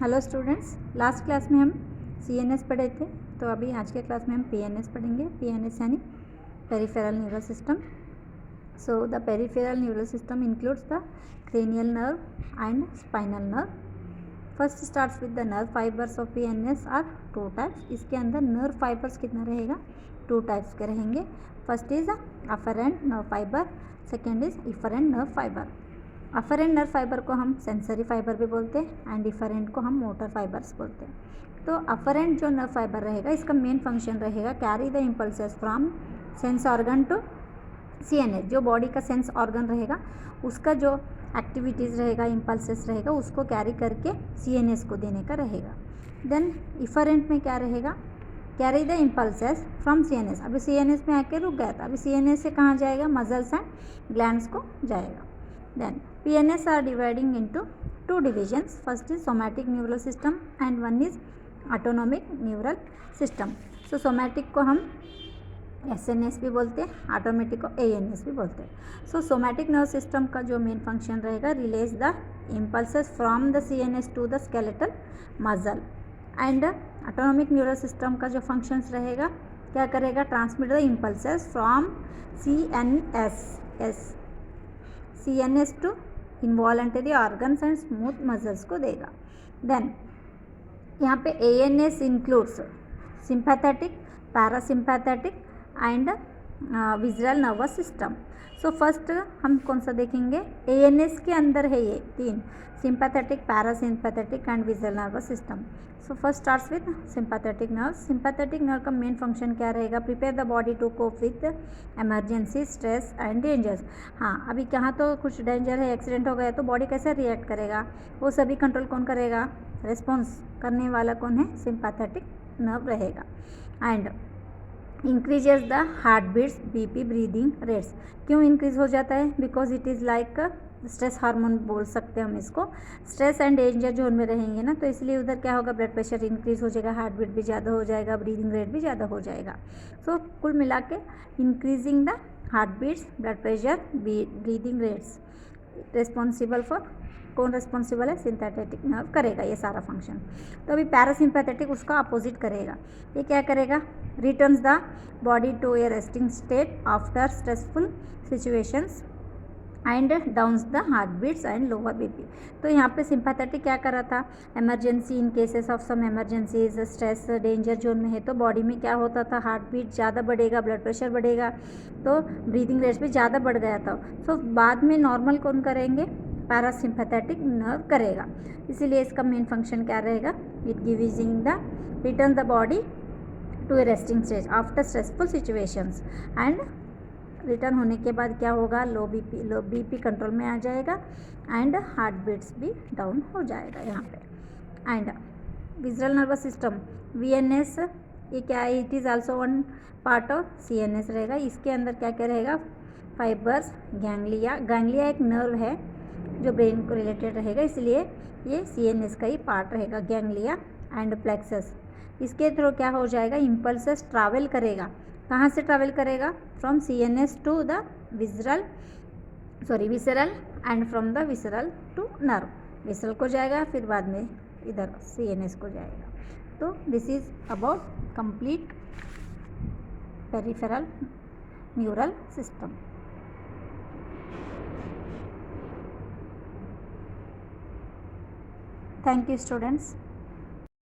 Hello students, last class में हम CNS पढ़े थे, तो अभी आज के क्लास में हम पीएनएस पढ़ेंगे। पीएनएस यानी peripheral neural system. So the peripheral neural system includes the cranial nerve and spinal nerve. First starts with the nerve fibres of PNS are 2 types. इसके अंदर नर्व फाइबर्स कितना रहेगा? 2 टाइप्स के रहेंगे। First is afferent nerve fibre, second is efferent nerve fibre. Afferent nerve fibre को हम sensory fibre भी बोलते हैं एंड इफरेंट को हम मोटर फाइबर्स बोलते हैं। तो अफरेंट जो नर्व फाइबर रहेगा, इसका मेन फंक्शन रहेगा carry the impulses from sense organ to CNS. जो बॉडी का सेंस ऑर्गन रहेगा उसका जो एक्टिविटीज़ रहेगा, इम्पल्सेस रहेगा, उसको कैरी करके सीएनएस को देने का रहेगा। देन इफरेंट में क्या रहेगा? Carry the impulses from CNS. अभी सीएनएस में आके रुक गया था, अभी सीएनएस से कहाँ जाएगा? मसल्स एंड ग्लैंड्स को जाएगा। Then PNS are dividing into 2 divisions. First is somatic neural system and one is autonomic neural system. So somatic को हम SNS भी बोलते हैं, automatic को ANS भी बोलते हैं। So somatic nerve system का जो मेन फंक्शन रहेगा, release the impulses from the CNS to the skeletal muscle. And autonomic neural system का जो फंक्शंस रहेगा, क्या करेगा? Transmit the impulses from CNS to involuntary organs and smooth muscles को देगा। देन यहाँ पे ANS includes sympathetic, parasympathetic and visceral nervous system. So first हम कौन सा देखेंगे? ANS के अंदर है ये 3, sympathetic, parasympathetic and visceral nervous system. So first starts with sympathetic nerve. Sympathetic nerve का मेन फंक्शन क्या रहेगा? Prepare the body to cope with emergency, stress and dangers. हाँ, अभी कहाँ तो कुछ डेंजर है, एक्सीडेंट हो गया, तो बॉडी कैसे रिएक्ट करेगा? वो सभी कंट्रोल कौन करेगा? रिस्पॉन्स करने वाला कौन है? सिंपैथेटिक नर्व रहेगा। And increases the heart beats, BP, breathing rates. क्यों इंक्रीज हो जाता है? Because it is like stress hormone बोल सकते हैं हम इसको। स्ट्रेस एंड डेंजर जोन में रहेंगे ना, तो इसलिए उधर क्या होगा? ब्लड प्रेशर इंक्रीज हो जाएगा, हार्ट बीट भी ज़्यादा हो जाएगा, ब्रीदिंग रेट भी ज़्यादा हो जाएगा। सो कुल मिला के increasing the heart beats, blood pressure, breathing rates. Responsible for कौन रिस्पॉन्सिबल है? सिंपैथेटिक नर्व करेगा ये सारा फंक्शन। तो अभी पैरासिम्पैथेटिक उसका अपोजिट करेगा। ये क्या करेगा? Returns the body to a resting state after stressful situations and downs the heart beats and lower BP। तो यहाँ पे सिंपैथेटिक क्या कर रहा था? Emergency, in cases of some emergencies, stress, danger zone में है तो बॉडी में क्या होता था? हार्ट बीट ज़्यादा बढ़ेगा, ब्लड प्रेशर बढ़ेगा, तो ब्रीदिंग रेट्स भी ज़्यादा बढ़ गया था। सो बाद में नॉर्मल कौन करेंगे? पैरासिम्पैथेटिक नर्व करेगा। इसीलिए इसका मेन फंक्शन क्या रहेगा? It giving the return the body to a resting stage after stressful situations and return होने के बाद क्या होगा? लो BP कंट्रोल में आ जाएगा एंड हार्ट बीट्स भी डाउन हो जाएगा यहाँ पे। And visceral nervous system VNS, ये क्या है? It is also one part of CNS रहेगा। इसके अंदर क्या क्या रहेगा? फाइबर्स, गैंग्लिया एक नर्व है जो ब्रेन को रिलेटेड रहेगा, इसलिए ये CNS का ही पार्ट रहेगा, गैंग्लिया एंड प्लेक्सस। इसके थ्रू क्या हो जाएगा? इम्पल्सेस ट्रैवल करेगा। कहाँ से ट्रैवल करेगा? From CNS to the visceral and from the visceral to nerve. Visceral को जाएगा, फिर बाद में इधर CNS को जाएगा। तो this is about complete peripheral neural system. Thank you students.